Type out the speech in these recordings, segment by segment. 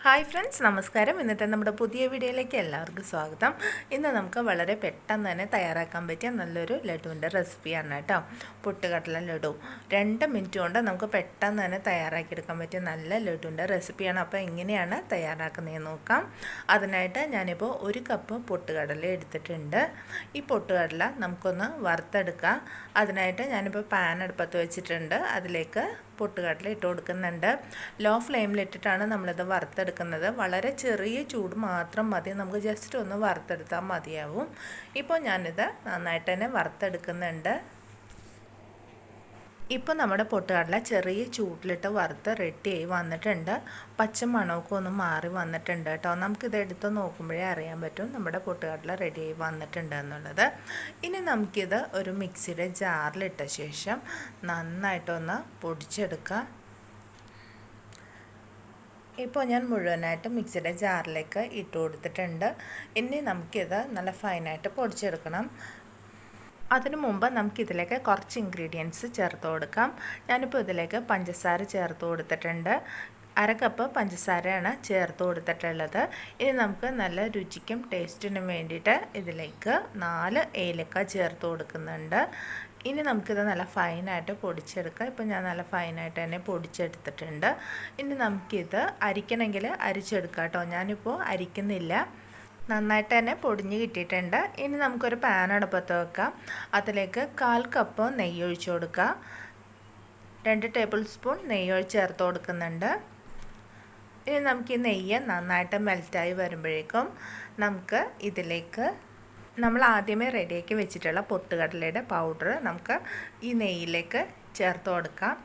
Hi friends, നമസ്കാരം. ഇന്നത്തെ നമ്മുടെ പുതിയ വീഡിയോയിലേക്ക് എല്ലാവർക്കും സ്വാഗതം. ഇന്ന് നമുക്ക് വളരെ പെട്ടെന്ന് തന്നെ തയ്യാറാക്കാൻ പറ്റിയ നല്ലൊരു ലഡുവിൻ്റെ റെസിപ്പിയാണ് കേട്ടോ. പൊട്ടുകടല ലഡു 2 മിനിറ്റ് കൊണ്ട് നമുക്ക് പെട്ടെന്ന് തന്നെ തയ്യാറാക്കിയെടുക്കാൻ പറ്റിയ നല്ല ലഡുവിൻ്റെ റെസിപ്പിയാണ്. അപ്പോൾ എങ്ങനെയാണ് തയ്യാറാക്കുന്നതെന്ന് നോക്കാം. അതിനായിട്ട് ഞാനിപ്പോൾ 1 കപ്പ് പൊട്ടുകടല എടുത്തിട്ടുണ്ട്. ഈ പൊട്ടുകടല നമുക്കൊന്ന് വറുത്തെടുക്കാം. അതിനായിട്ട് ഞാനിപ്പോൾ പാൻ അടുപ്പത്ത് വെച്ചിട്ടുണ്ട്. അതിലേക്ക് പൊട്ടുകടല ഇട്ട് കൊടുക്കുന്നുണ്ട്. ലോ ഫ്ലെയിമിലിട്ടിട്ടാണ് നമ്മളിത് വറുത്തെടുക്കുന്നത്. വളരെ ചെറിയ ചൂട് മാത്രം മതി, നമുക്ക് ജസ്റ്റ് ഒന്ന് വറുത്തെടുത്താൽ മതിയാവും. ഇപ്പോൾ ഞാനിത് നന്നായിട്ട് തന്നെ വറുത്തെടുക്കുന്നുണ്ട്. ഇപ്പോൾ നമ്മുടെ പൊട്ടുകടല ചെറിയ ചൂട്ടിലിട്ട് വറുത്ത് റെഡിയായി വന്നിട്ടുണ്ട്. പച്ച മണമൊക്കെ ഒന്ന് മാറി വന്നിട്ടുണ്ട് കേട്ടോ. നമുക്കിത് എടുത്ത് നോക്കുമ്പോഴേ അറിയാൻ പറ്റും നമ്മുടെ പൊട്ടുകടല റെഡിയായി വന്നിട്ടുണ്ട് എന്നുള്ളത്. ഇനി നമുക്കിത് ഒരു മിക്സിയുടെ ജാറിലിട്ട ശേഷം നന്നായിട്ടൊന്ന് പൊടിച്ചെടുക്കാം. ഇപ്പോൾ ഞാൻ മുഴുവനായിട്ട് മിക്സിയുടെ ജാറിലേക്ക് ഇട്ട് കൊടുത്തിട്ടുണ്ട്. ഇനി നമുക്കിത് നല്ല ഫൈനായിട്ട് പൊടിച്ചെടുക്കണം. അതിനു മുമ്പ് നമുക്കിതിലേക്ക് കുറച്ച് ഇൻഗ്രീഡിയൻസ് ചേർത്ത് കൊടുക്കാം. ഞാനിപ്പോൾ ഇതിലേക്ക് പഞ്ചസാര ചേർത്ത് കൊടുത്തിട്ടുണ്ട്. 1/2 കപ്പ് പഞ്ചസാരയാണ് ചേർത്ത് കൊടുത്തിട്ടുള്ളത്. ഇനി നമുക്ക് നല്ല രുചിക്കും ടേസ്റ്റിനും വേണ്ടിയിട്ട് ഇതിലേക്ക് 4 ഏലക്ക ചേർത്ത് കൊടുക്കുന്നുണ്ട്. ഇനി നമുക്കിത് നല്ല ഫൈനായിട്ട് പൊടിച്ചെടുക്കാം. ഇപ്പോൾ ഞാൻ നല്ല ഫൈനായിട്ട് തന്നെ പൊടിച്ചെടുത്തിട്ടുണ്ട്. ഇനി നമുക്കിത് അരിക്കണമെങ്കിൽ അരിച്ചെടുക്കാം കേട്ടോ. ഞാനിപ്പോൾ അരിക്കുന്നില്ല. നന്നായിട്ട് തന്നെ പൊടിഞ്ഞ് കിട്ടിയിട്ടുണ്ട്. ഇനി നമുക്കൊരു പാൻ അടുപ്പത്ത് വെക്കാം. അതിലേക്ക് 1/4 കപ്പ് നെയ്യ് ഒഴിച്ച് കൊടുക്കുക. 2 ടേബിൾ സ്പൂൺ നെയ്യ് ചേർത്ത് കൊടുക്കുന്നുണ്ട്. ഇനി നമുക്ക് ഈ നെയ്യ് നന്നായിട്ട് മെൽറ്റായി വരുമ്പോഴേക്കും നമുക്ക് ഇതിലേക്ക് നമ്മൾ ആദ്യമേ റെഡിയാക്കി വെച്ചിട്ടുള്ള പൊട്ടുകടലയുടെ പൗഡർ നമുക്ക് ഈ നെയ്യിലേക്ക് ചേർത്ത് കൊടുക്കാം.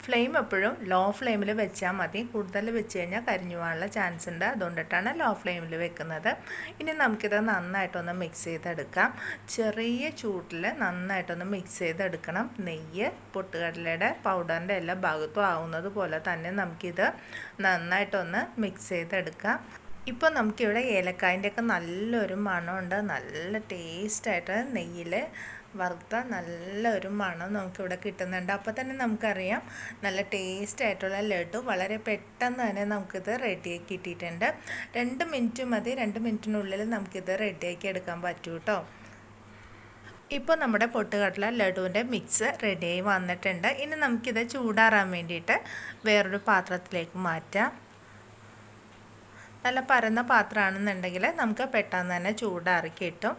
ഫ്ലെയിം എപ്പോഴും ലോ ഫ്ലെയിമിൽ വെച്ചാൽ മതി. കൂടുതൽ വെച്ച് കഴിഞ്ഞാൽ കരിഞ്ഞു പോകാനുള്ള ചാൻസ് ഉണ്ട്. അതുകൊണ്ടിട്ടാണ് ലോ ഫ്ലെയിമിൽ വെക്കുന്നത്. ഇനി നമുക്കിത് നന്നായിട്ടൊന്ന് മിക്സ് ചെയ്തെടുക്കാം. ചെറിയ ചൂട്ടിൽ നന്നായിട്ടൊന്ന് മിക്സ് ചെയ്തെടുക്കണം. നെയ്യ് പൊട്ടുകടലയുടെ പൗഡറിൻ്റെ എല്ലാ ഭാഗത്തും ആവുന്നത് പോലെ തന്നെ നമുക്കിത് നന്നായിട്ടൊന്ന് മിക്സ് ചെയ്തെടുക്കാം. ഇപ്പോൾ നമുക്കിവിടെ ഏലക്കായൻ്റെയൊക്കെ നല്ലൊരു മണമുണ്ട്. നല്ല ടേസ്റ്റായിട്ട് നെയ്യിൽ വറുത്ത നല്ലൊരു മണം നമുക്കിവിടെ കിട്ടുന്നുണ്ട്. അപ്പോൾ തന്നെ നമുക്കറിയാം നല്ല ടേസ്റ്റ് ആയിട്ടുള്ള ലഡു വളരെ പെട്ടെന്ന് തന്നെ നമുക്കിത് റെഡിയാക്കി കിട്ടിയിട്ടുണ്ട്. 2 മിനിറ്റ് മതി. 2 മിനിറ്റിനുള്ളിൽ നമുക്കിത് റെഡിയാക്കി എടുക്കാൻ പറ്റും കേട്ടോ. ഇപ്പോൾ നമ്മുടെ പൊട്ടുകടല ലഡുവിൻ്റെ മിക്സ് റെഡിയായി വന്നിട്ടുണ്ട്. ഇനി നമുക്കിത് ചൂടാറാൻ വേണ്ടിയിട്ട് വേറൊരു പാത്രത്തിലേക്ക് മാറ്റാം. നല്ല പരന്ന പാത്രമാണെന്നുണ്ടെങ്കിൽ നമുക്ക് പെട്ടെന്ന് തന്നെ ചൂടാറി കിട്ടും.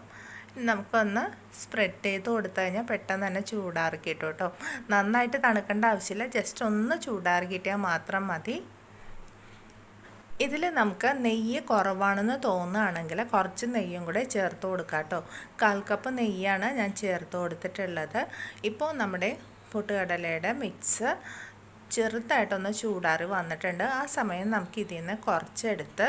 നമുക്കൊന്ന് സ്പ്രെഡ് ചെയ്ത് കൊടുത്തു കഴിഞ്ഞാൽ പെട്ടെന്ന് തന്നെ ചൂടാറി കിട്ടും കേട്ടോ. നന്നായിട്ട് തണുക്കേണ്ട ആവശ്യമില്ല, ജസ്റ്റ് ഒന്ന് ചൂടാറി കിട്ടിയാൽ മാത്രം മതി. ഇതിൽ നമുക്ക് നെയ്യ് കുറവാണെന്ന് തോന്നുകയാണെങ്കിൽ കുറച്ച് നെയ്യും കൂടെ ചേർത്ത് കൊടുക്കാം കേട്ടോ. 1/4 കപ്പ് നെയ്യാണ് ഞാൻ ചേർത്ത് കൊടുത്തിട്ടുള്ളത്. ഇപ്പോൾ നമ്മുടെ പൊട്ടുകടലയുടെ മിക്സ് ചെറുതായിട്ടൊന്ന് ചൂടാറി വന്നിട്ടുണ്ട്. ആ സമയം നമുക്ക് ഇതിൽ നിന്ന് കുറച്ചെടുത്ത്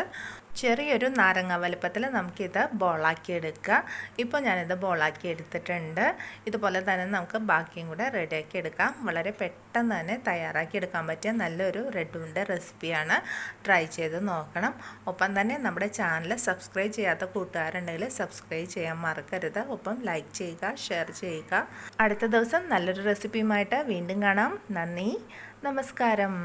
ചെറിയൊരു നാരങ്ങ വലുപ്പത്തിൽ നമുക്കിത് ബോളാക്കി എടുക്കുക. ഇപ്പോൾ ഞാനിത് ബോളാക്കി എടുത്തിട്ടുണ്ട്. ഇതുപോലെ തന്നെ നമുക്ക് ബാക്കിയും കൂടെ റെഡിയാക്കി എടുക്കാം. വളരെ പെട്ടെന്ന് തന്നെ തയ്യാറാക്കി എടുക്കാൻ പറ്റിയ നല്ലൊരു ലഡുവിൻ്റെ റെസിപ്പിയാണ്. ട്രൈ ചെയ്ത് നോക്കണം. ഒപ്പം തന്നെ നമ്മുടെ ചാനൽ സബ്സ്ക്രൈബ് ചെയ്യാത്ത കൂട്ടുകാരുണ്ടെങ്കിൽ സബ്സ്ക്രൈബ് ചെയ്യാൻ മറക്കരുത്. ഒപ്പം ലൈക്ക് ചെയ്യുക, ഷെയർ ചെയ്യുക. അടുത്ത ദിവസം നല്ലൊരു റെസിപ്പിയുമായിട്ട് വീണ്ടും കാണാം. നന്ദി, നമസ്കാരം.